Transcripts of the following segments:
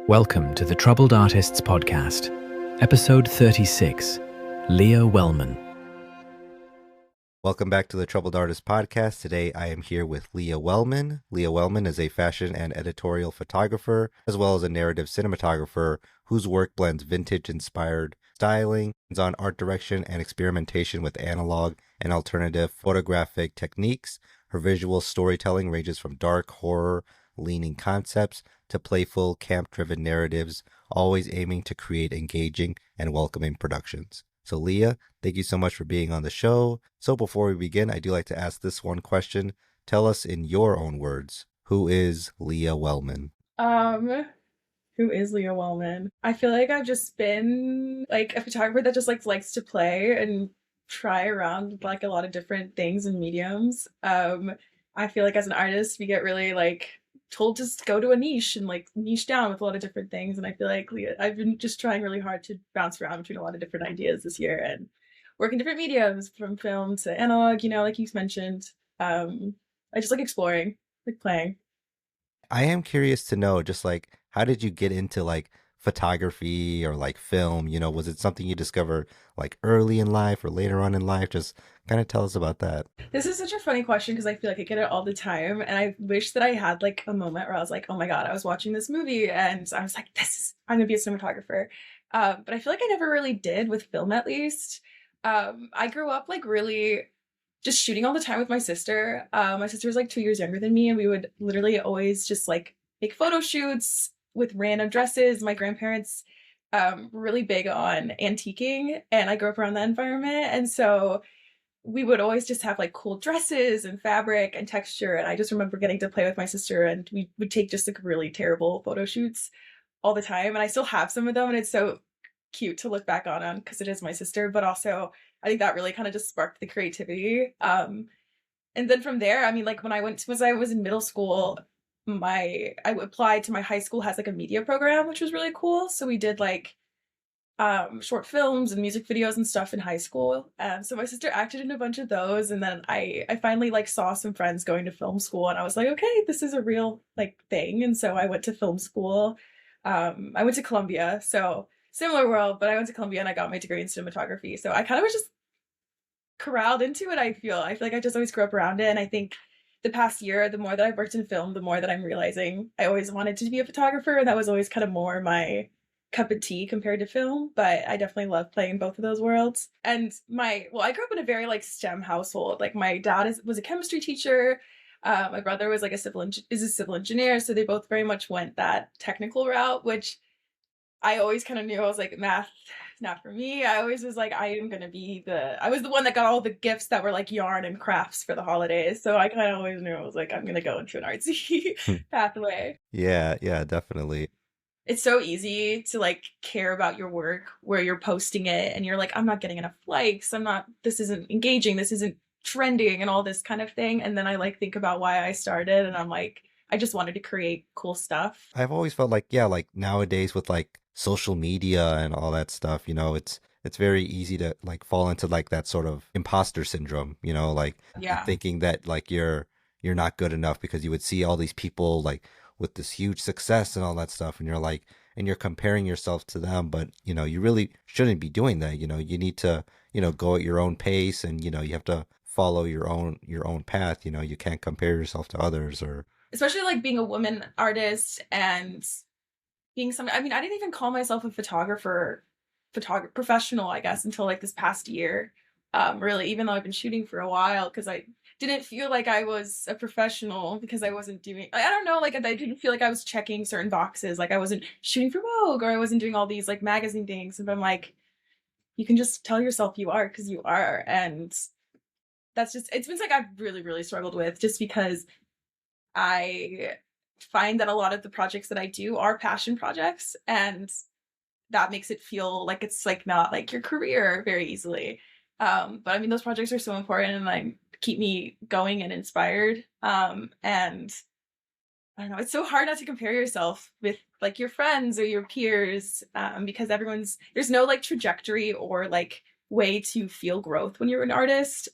Welcome to the Troubled Artists Podcast, episode 36, Leah Wellman. Welcome back to the Troubled Artists Podcast. Today I am here with Leah Wellman. Leah Wellman is a fashion and editorial photographer, as well as a narrative cinematographer whose work blends vintage-inspired styling, hands-on art direction, and experimentation with analog and alternative photographic techniques. Her visual storytelling ranges from dark, horror-leaning concepts to playful, camp-driven narratives, always aiming to create engaging and welcoming productions. So Leah, thank you so much for being on the show. So before we begin, I do like to ask this one question. Tell us in your own words, who is Leah Wellman? Who is Leah Wellman? I feel like I've just been like a photographer that just likes to play and try around with like a lot of different things and mediums. I feel like as an artist, we get really told to go to a niche and niche down with a lot of different things. And I feel like I've been just trying really hard to bounce around between a lot of different ideas this year and work in different mediums from film to analog, like you mentioned. I just like exploring, like playing. I am curious to know, just how did you get into photography or film? Was it something you discovered early in life or later on in life? Just kind of tell us about that. This is such a funny question because I feel like I get it all the time. And I wish that I had a moment where I was like, oh my God, I was watching this movie and I was like, I'm going to be a cinematographer. But I feel like I never really did with film, at least. I grew up really just shooting all the time with my sister. My sister was 2 years younger than me, and we would literally always just make photo shoots with random dresses. My grandparents were really big on antiquing, and I grew up around that environment. And so we would always just have cool dresses and fabric and texture. And I just remember getting to play with my sister, and we would take just really terrible photo shoots all the time. And I still have some of them, and it's so cute to look back on because it is my sister, but also I think that really kind of just sparked the creativity. And then from there, I mean, when I was in middle school, I applied to my high school has a media program, which was really cool. So we did short films and music videos and stuff in high school. So my sister acted in a bunch of those, and then I finally saw some friends going to film school, and I was like, okay, this is a real thing. And so I went to film school. I went to Columbia, so similar world, but I went to Columbia and I got my degree in cinematography. So I kind of was just corralled into it. I feel like I just always grew up around it. And I think the past year, the more that I've worked in film, the more that I'm realizing I always wanted to be a photographer. And that was always kind of more my cup of tea compared to film. But I definitely love playing in both of those worlds. And I grew up in a very STEM household. My dad was a chemistry teacher. My brother was a civil engineer. So they both very much went that technical route, which I always kind of knew. I was like, math, not for me. I always was I was the one that got all the gifts that were yarn and crafts for the holidays. So I kind of always knew I was I'm going to go into an artsy pathway. Yeah, definitely. It's so easy to care about your work where you're posting it and you're I'm not getting enough likes. This isn't engaging. This isn't trending and all this kind of thing. And then I think about why I started, and I'm I just wanted to create cool stuff. I've always felt nowadays with social media and all that stuff, it's very easy to fall into that sort of imposter syndrome, Yeah. thinking that you're not good enough because you would see all these people with this huge success and all that stuff, and you're comparing yourself to them, but you really shouldn't be doing that. You need to go at your own pace, and you have to follow your own path. You can't compare yourself to others, or especially being a woman artist and being I didn't even call myself a photographer professional, I guess, until this past year. Really, even though I've been shooting for a while, because I didn't feel like I was a professional because I wasn't doing, I don't know, I didn't feel like I was checking certain boxes. I wasn't shooting for Vogue, or I wasn't doing all these magazine things. And I'm you can just tell yourself you are, because you are. And that's just, it's been I've really, really struggled with, just because I find that a lot of the projects that I do are passion projects, and that makes it feel it's not your career very easily. But those projects are so important and keep me going and inspired. And I don't know, it's so hard not to compare yourself with your friends or your peers, because there's no trajectory or way to feel growth when you're an artist.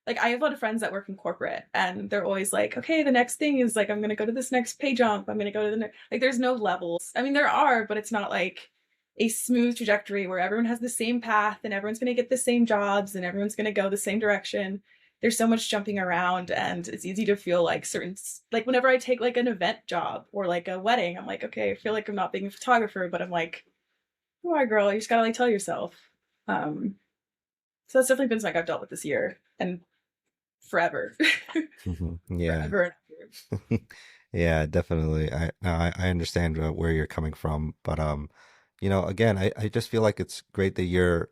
like I have a lot of friends that work in corporate and they're always like, okay, the next thing is like I'm gonna go to this next pay jump. I'm gonna go to the next, like there's no levels. I mean there are, but it's not like a smooth trajectory where everyone has the same path and everyone's gonna get the same jobs and everyone's gonna go the same direction. There's so much jumping around and it's easy to feel like certain, like whenever I take like an event job or like a wedding, I'm like, okay, I feel like I'm not being a photographer, but I'm like, who are girl? You just gotta like tell yourself. Um, so that's definitely been something I've dealt with this year and forever. Yeah. Forever and ever. Yeah, definitely. I understand where you're coming from, but again, I just feel like it's great that you're,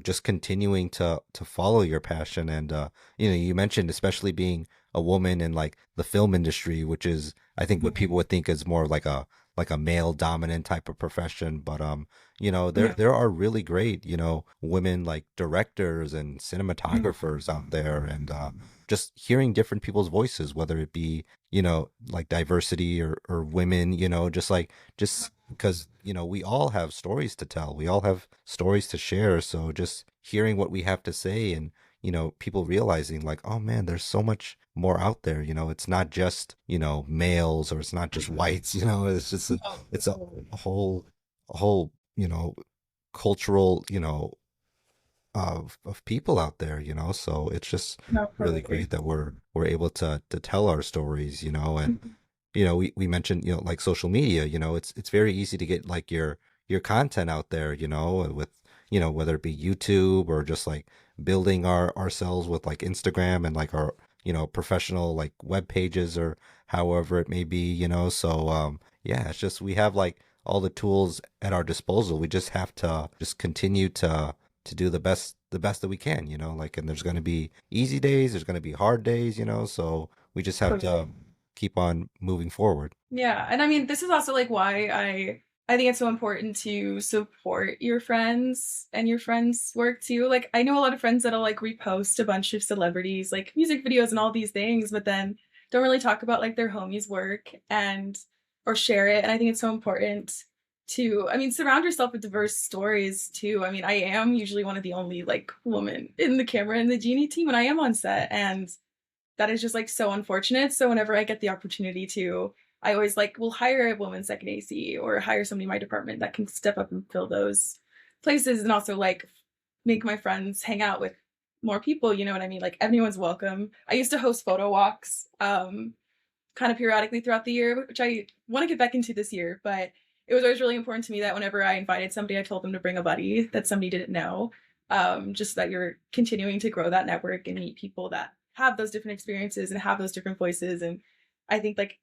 just continuing to follow your passion, and you mentioned especially being a woman in like the film industry, which is I think what people would think is more like a male dominant type of profession, but there are really great, women like directors and cinematographers out there, and just hearing different people's voices, whether it be like diversity or women, just because we all have stories to tell, we all have stories to share, so just hearing what we have to say, and people realizing like, oh man, there's so much more out there, it's not just males, or it's not just whites, it's just it's a whole cultural of people out there, so it's just No, really totally. great that we're able to tell our stories, and we mentioned like social media, it's very easy to get like your content out there, with whether it be YouTube or just like building ourselves with like Instagram and like our professional like web pages, or however it may be, so yeah, it's just we have like all the tools at our disposal. We just have to just continue to do the best that we can, like, and there's going to be easy days, there's going to be hard days, so we just have to Totally. keep on moving forward. Yeah, and I mean, this is also like why I think it's so important to support your friends and your friends' work too. Like I know a lot of friends that'll like repost a bunch of celebrities like music videos and all these things, but then don't really talk about like their homies' work and or share it. And I think it's so important to, I mean, surround yourself with diverse stories too. I mean, I am usually one of the only like woman in the camera in the Genie team when I am on set, and that is just like so unfortunate. So whenever I get the opportunity to, I always like will hire a woman second AC or hire somebody in my department that can step up and fill those places, and also like make my friends hang out with more people, you know what I mean? Like everyone's welcome. I used to host photo walks kind of periodically throughout the year, which I want to get back into this year, but it was always really important to me that whenever I invited somebody, I told them to bring a buddy that somebody didn't know. Just that you're continuing to grow that network and meet people that have those different experiences and have those different voices. And I think like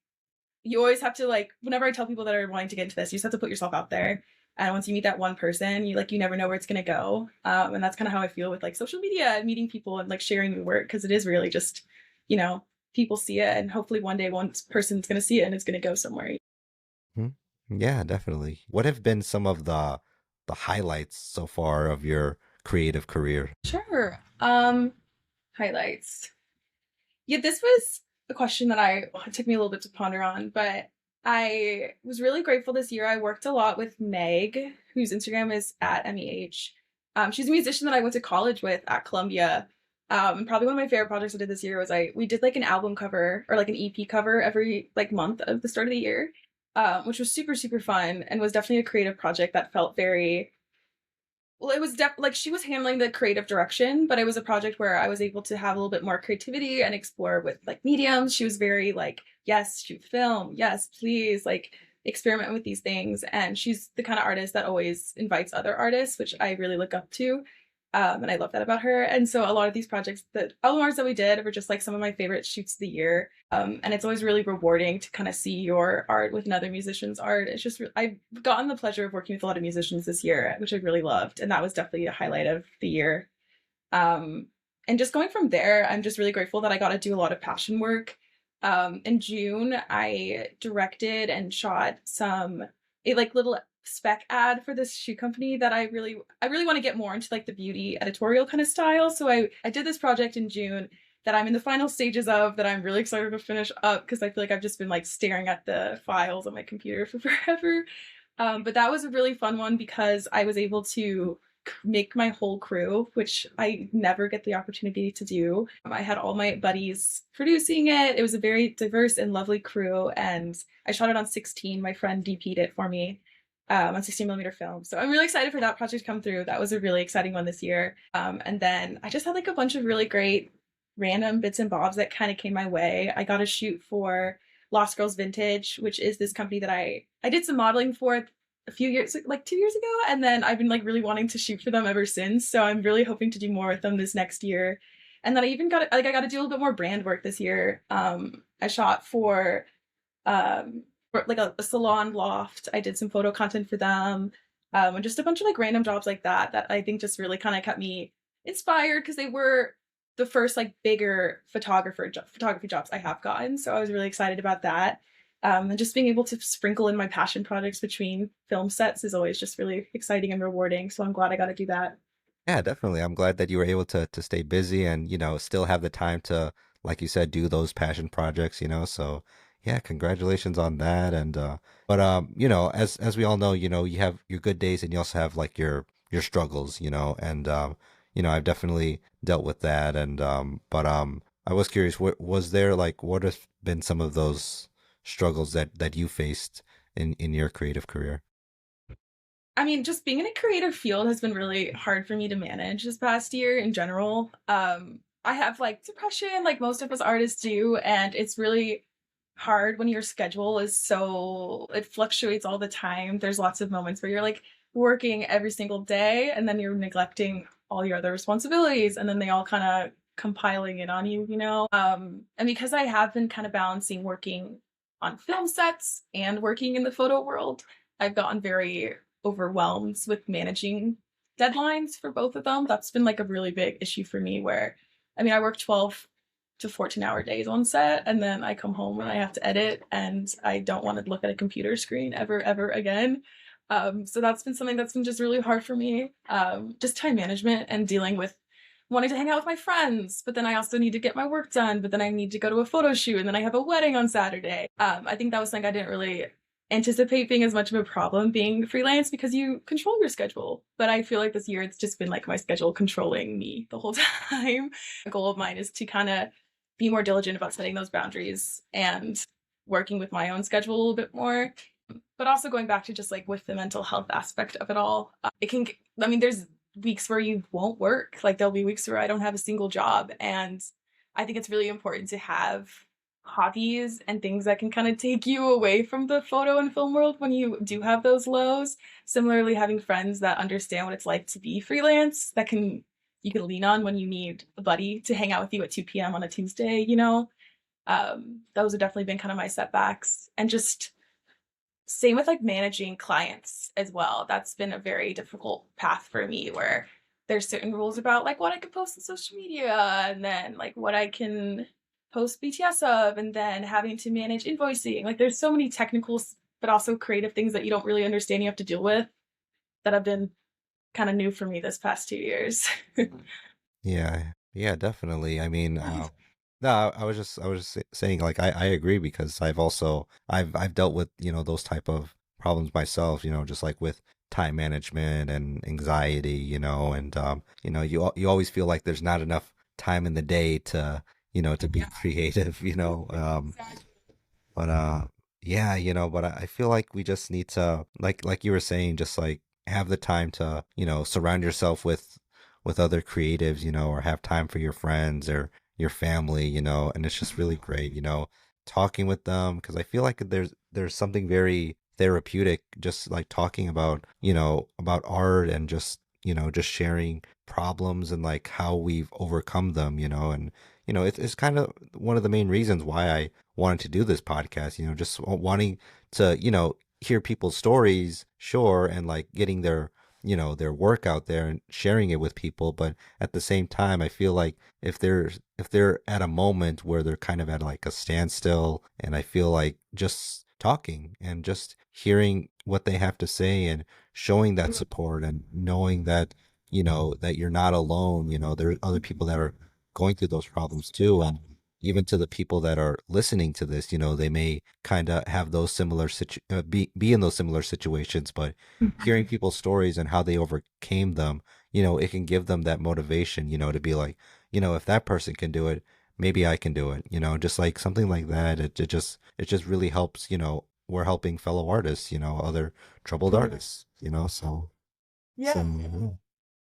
you always have to like, whenever I tell people that are wanting to get into this, you just have to put yourself out there. And once you meet that one person, you never know where it's gonna go. And that's kind of how I feel with like social media and meeting people and like sharing your work, because it is really just, you know, people see it and hopefully one day one person's gonna see it and it's gonna go somewhere. Hmm. Yeah, definitely. What have been some of the highlights so far of your creative career? Sure. Highlights. Yeah, this was a question that it took me a little bit to ponder on, but I was really grateful this year. I worked a lot with Meg, whose Instagram is at MEH. She's a musician that I went to college with at Columbia. Probably one of my favorite projects I did this year was we did like an album cover or like an EP cover every like month of the start of the year, which was super super fun and was definitely a creative project that felt very well. It was like she was handling the creative direction, but it was a project where I was able to have a little bit more creativity and explore with like mediums. She was very like, yes, shoot film, yes, please, like experiment with these things. And she's the kind of artist that always invites other artists, which I really look up to. And I love that about her. And so a lot of these projects, that all the ones that we did, were just like some of my favorite shoots of the year. And it's always really rewarding to kind of see your art with another musician's art. It's just I've gotten the pleasure of working with a lot of musicians this year, which I really loved, and that was definitely a highlight of the year. Um, and just going from there, I'm just really grateful that I got to do a lot of passion work. In June, I directed and shot a like little spec ad for this shoe company that I really want to get more into like the beauty editorial kind of style. So I did this project in June that I'm in the final stages of, that I'm really excited to finish up, because I feel like I've just been like staring at the files on my computer for forever. But that was a really fun one because I was able to make my whole crew, which I never get the opportunity to do. I had all my buddies producing it. It was a very diverse and lovely crew, and I shot it on 16. My friend DP'd it for me on 16 millimeter film. So I'm really excited for that project to come through. That was a really exciting one this year. And then I just had like a bunch of really great random bits and bobs that kind of came my way. I got a shoot for Lost Girls Vintage, which is this company that I did some modeling for a few years, like 2 years ago, and then I've been like really wanting to shoot for them ever since. So I'm really hoping to do more with them this next year. And then I even got like I got to do a little bit more brand work this year. I shot for like a salon loft. I did some photo content for them, and just a bunch of like random jobs like that that I think just really kind of kept me inspired because they were the first like bigger photography jobs I have gotten. So I was really excited about that. And just being able to sprinkle in my passion projects between film sets is always just really exciting and rewarding. So I'm glad I got to do that. Yeah, definitely. I'm glad that you were able to stay busy and, still have the time to, like you said, do those passion projects. So yeah, congratulations on that. And but as we all know, you have your good days and you also have like your struggles, and I've definitely dealt with that. And but I was curious, was there like what have been some of those struggles that you faced in your creative career? I mean, just being in a creative field has been really hard for me to manage this past year in general. I have like depression, like most of us artists do, and it's really hard when your schedule is so it fluctuates all the time. There's lots of moments where you're like working every single day and then you're neglecting all your other responsibilities and then they all kind of compiling in on you. And because I have been kind of balancing working on film sets and working in the photo world, I've gotten very overwhelmed with managing deadlines for both of them. That's been like a really big issue for me where I mean I work 12 to 14-hour days on set and then I come home and I have to edit and I don't want to look at a computer screen ever again. So that's been something that's been just really hard for me. Just time management and dealing with wanting to hang out with my friends, but then I also need to get my work done, but then I need to go to a photo shoot and then I have a wedding on Saturday. I think that was something I didn't really anticipate being as much of a problem being freelance because you control your schedule. But I feel like this year it's just been like my schedule controlling me the whole time. A goal of mine is to kind of be more diligent about setting those boundaries and working with my own schedule a little bit more. But also going back to just like with the mental health aspect of it all, it can, I mean, there's weeks where you won't work. Like there'll be weeks where I don't have a single job. And I think it's really important to have hobbies and things that can kind of take you away from the photo and film world when you do have those lows. Similarly, having friends that understand what it's like to be freelance that can you can lean on when you need a buddy to hang out with you at 2 p.m. on a Tuesday. Those have definitely been kind of my setbacks. And just same with like managing clients as well. That's been a very difficult path for me where there's certain rules about like what I can post on social media and then like what I can post BTS of and then having to manage invoicing. Like there's so many technical but also creative things that you don't really understand you have to deal with that have been kind of new for me this past 2 years. Yeah, yeah, definitely. I mean, no, I was just saying like I agree because I've dealt with, those type of problems myself, just like with time management and anxiety, and you always feel like there's not enough time in the day to, to be Yeah, creative, exactly. but yeah, but I feel like we just need to like you were saying, just like have the time to, surround yourself with other creatives, or have time for your friends or your family, and it's just really great, talking with them because I feel like there's something very therapeutic just like talking about art and just, just sharing problems and like how we've overcome them, and it's kind of one of the main reasons why I wanted to do this podcast, just wanting to, hear people's stories, sure, and like getting their work out there and sharing it with people. But at the same time, I feel like if they're at a moment where they're kind of at like a standstill, and I feel like just talking and just hearing what they have to say and showing that support and knowing that that you're not alone, there are other people that are going through those problems too. And even to the people that are listening to this, they may kind of have those be in those similar situations, but hearing people's stories and how they overcame them, it can give them that motivation, to be like, if that person can do it, maybe I can do it, just like something like that. It just really helps, we're helping fellow artists, other troubled artists, so Yeah. yeah.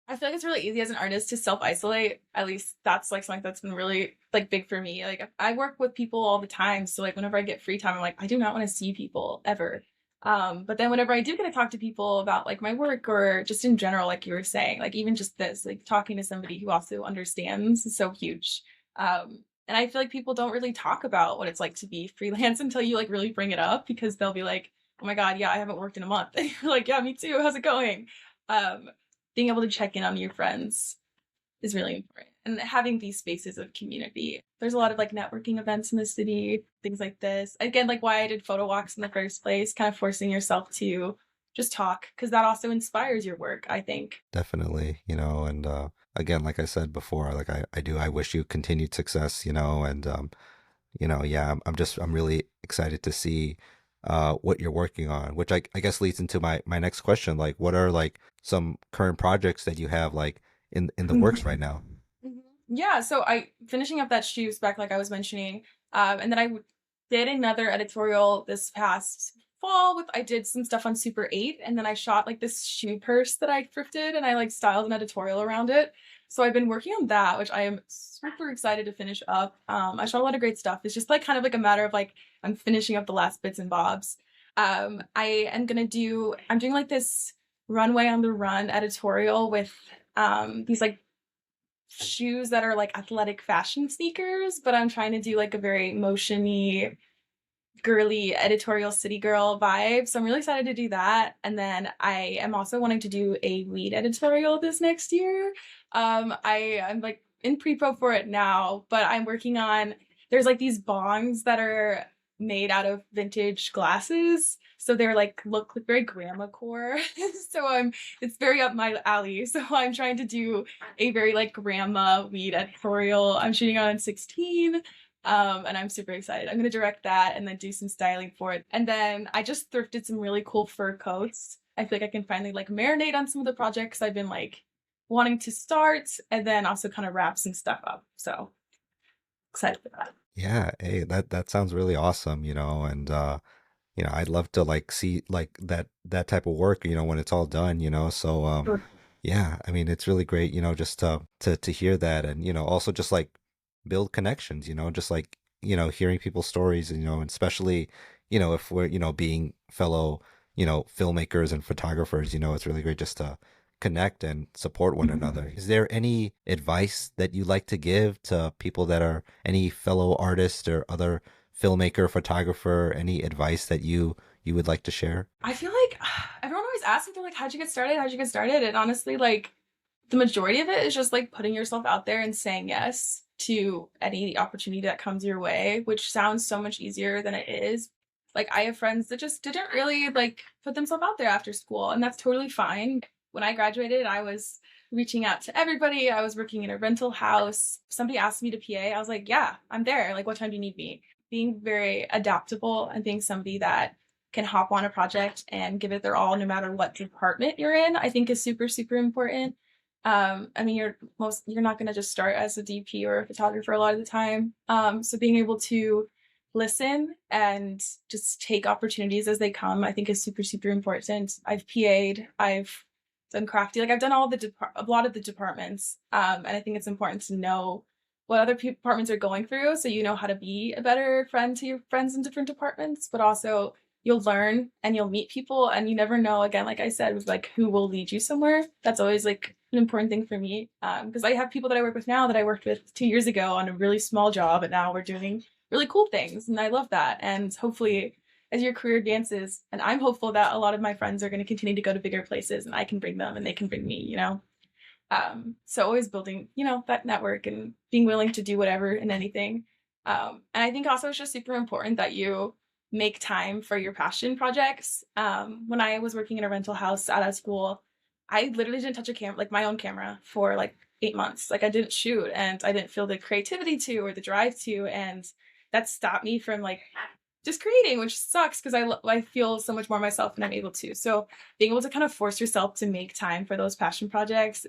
I feel like it's really easy as an artist to self-isolate. At least that's like something that's been really like big for me. Like I work with people all the time. So like whenever I get free time, I'm like, I do not want to see people ever. But then whenever I do get to talk to people about like my work or just in general, like you were saying, like even just this, like talking to somebody who also understands is so huge. And I feel like people don't really talk about what it's like to be freelance until you like really bring it up because they'll be like, oh my God, yeah, I haven't worked in a month. And you're like, yeah, me too. How's it going? Um, Being able to check in on your friends is really important. And having these spaces of community. There's a lot of like networking events in the city, things like this. Again, like why I did photo walks in the first place, kind of forcing yourself to just talk because that also inspires your work, I think. Definitely, and again, like I said before, like I wish you continued success, and yeah, I'm really excited to see what you're working on, which I guess leads into my next question. Like, what are like some current projects that you have like in the works right now? Yeah, so I finishing up that shoe spec like I was mentioning, and then did another editorial this past fall with I did some stuff on Super 8, and then I shot like this shoe purse that I thrifted, and I like styled an editorial around it. So I've been working on that, which I am super excited to finish up. I shot a lot of great stuff. It's just like kind of like a matter of like I'm finishing up the last bits and bobs. I'm doing like this runway on the run editorial with these like shoes that are like athletic fashion sneakers, but I'm trying to do like a very motiony, girly editorial city girl vibe. So I'm really excited to do that. And then I am also wanting to do a weed editorial this next year. I'm like in pre-pro for it now, but I'm working on there's like these bongs that are made out of vintage glasses. So they're like look very grandma core. So it's very up my alley. So I'm trying to do a very like grandma weed editorial. I'm shooting on 16. And I'm super excited. I'm gonna direct that and then do some styling for it. And then I just thrifted some really cool fur coats. I feel like I can finally like marinate on some of the projects I've been like wanting to start and then also kind of wrap some stuff up. So excited for that. Yeah, hey, that sounds really awesome, and I'd love to like see like that type of work, when it's all done, So Sure. yeah, I mean it's really great, just to hear that and also just like build connections, just like, hearing people's stories, and especially, if we're, being fellow, filmmakers and photographers, it's really great just to connect and support one another. Is there any advice that you like to give to people that are any fellow artists or other filmmaker, photographer, any advice that you would like to share? I feel like everyone always asks me, they're like, how'd you get started? How'd you get started? And honestly, like the majority of it is just like putting yourself out there and saying yes to any opportunity that comes your way, which sounds so much easier than it is. Like I have friends that just didn't really like put themselves out there after school, and that's totally fine. When I graduated, I was reaching out to everybody. I was working in a rental house. Somebody asked me to PA. I was like, yeah, I'm there. Like, what time do you need me? Being very adaptable and being somebody that can hop on a project and give it their all no matter what department you're in, I think is super, super important. I mean, you're not going to just start as a DP or a photographer a lot of the time. So being able to listen and just take opportunities as they come, I think is super, super important. I've PA'd, I've done crafty, like I've done a lot of the departments. And I think it's important to know what other departments are going through so you know how to be a better friend to your friends in different departments, but also you'll learn and you'll meet people and you never know, again, like I said, with like who will lead you somewhere. That's always like an important thing for me, because I have people that I work with now that I worked with 2 years ago on a really small job, and now we're doing really cool things, and I love that. And hopefully as your career advances, and I'm hopeful that a lot of my friends are going to continue to go to bigger places and I can bring them and they can bring me, so always building, that network and being willing to do whatever and anything. And I think also it's just super important that you make time for your passion projects. When I was working in a rental house out of school, I literally didn't touch a camera, like my own camera, for like 8 months. Like I didn't shoot and I didn't feel the creativity to or the drive to, and that stopped me from like just creating, which sucks because I feel so much more myself when I'm able to. So being able to kind of force yourself to make time for those passion projects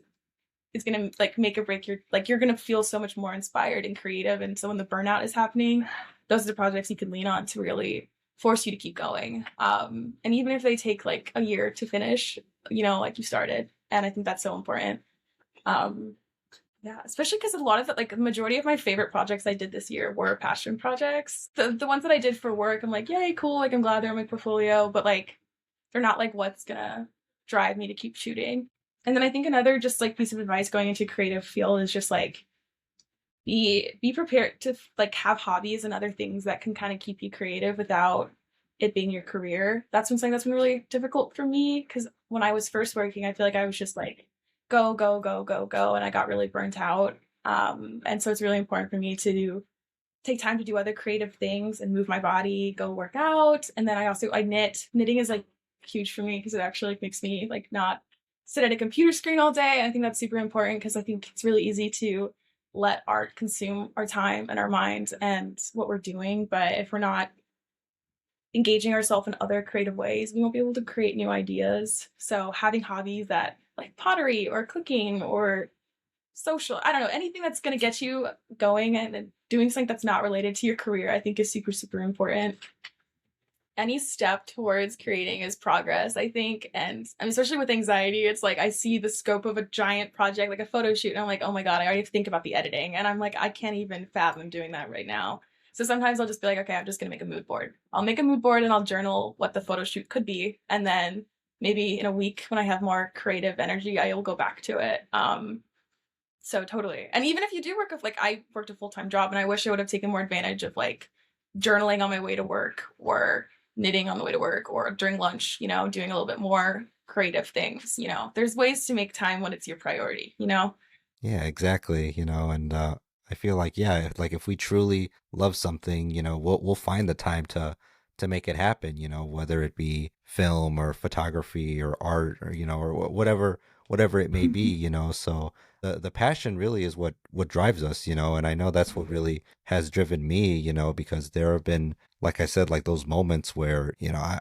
is gonna like make or break your like you're gonna feel so much more inspired and creative. And so when the burnout is happening, those are the projects you can lean on to really force you to keep going. And even if they take like a year to finish, like you started. And I think that's so important. Um, yeah, especially because a lot of like the majority of my favorite projects I did this year were passion projects. The ones that I did for work, I'm like, yay, cool. Like I'm glad they're on my portfolio, but like they're not like what's gonna drive me to keep shooting. And then I think another just like piece of advice going into creative field is just like be prepared to like have hobbies and other things that can kind of keep you creative without it being your career. That's been really difficult for me because when I was first working, I feel like I was just like go go go go go, and I got really burnt out. And so it's really important for me to take time to do other creative things and move my body, go work out. And then I knit. Knitting is like huge for me because it actually like, makes me like not sit at a computer screen all day. I think that's super important because I think it's really easy to let art consume our time and our minds and what we're doing. But if we're not engaging ourselves in other creative ways, we won't be able to create new ideas. So having hobbies that like pottery or cooking or social, I don't know, anything that's going to get you going and doing something that's not related to your career, I think is super, super important. Any step towards creating is progress, I think. And I mean, especially with anxiety, it's like I see the scope of a giant project, like a photo shoot, and I'm like, oh my God, I already have to think about the editing. And I'm like, I can't even fathom doing that right now. So sometimes I'll just be like, okay, I'm just going to make a mood board. I'll make a mood board and I'll journal what the photo shoot could be. And then maybe in a week when I have more creative energy, I will go back to it. So totally. And even if you do work with like I worked a full-time job and I wish I would have taken more advantage of like journaling on my way to work or knitting on the way to work or during lunch, doing a little bit more creative things. There's ways to make time when it's your priority. Yeah, exactly. And I feel like, yeah, like if we truly love something, we'll find the time to make it happen, whether it be film or photography or art or, or whatever it may be, so the passion really is what drives us, and I know that's what really has driven me, because there have been, like I said, like those moments where,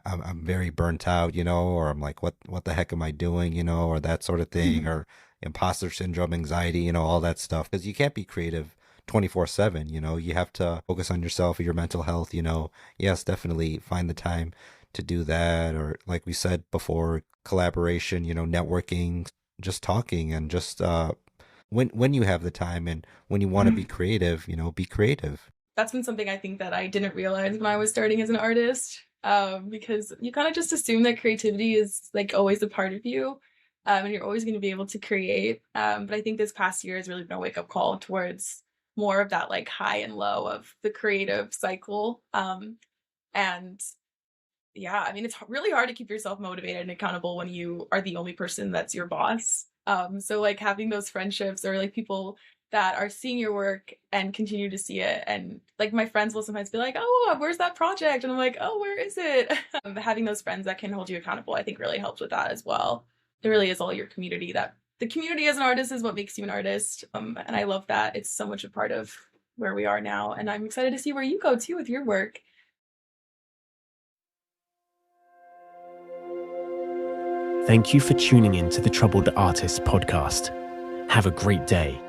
I'm very burnt out, or I'm like, what the heck am I doing, or that sort of thing, or imposter syndrome, anxiety, all that stuff, because you can't be creative 24/7, you have to focus on yourself, your mental health, yes, definitely find the time to do that. Or like we said before, collaboration, networking, just talking, and just when you have the time and when you want to be creative, be creative. That's been something I think that I didn't realize when I was starting as an artist, because you kind of just assume that creativity is like always a part of you, and you're always going to be able to create. But I think this past year has really been a wake up call towards more of that like high and low of the creative cycle. And yeah, I mean, it's really hard to keep yourself motivated and accountable when you are the only person that's your boss. So like having those friendships or like people that are seeing your work and continue to see it. And like my friends will sometimes be like, oh, where's that project? And I'm like, oh, where is it? Having those friends that can hold you accountable, I think really helps with that as well. It really is all your community. That the community as an artist is what makes you an artist. And I love that. It's so much a part of where we are now. And I'm excited to see where you go too with your work. Thank you for tuning in to the Troubled Artists podcast. Have a great day.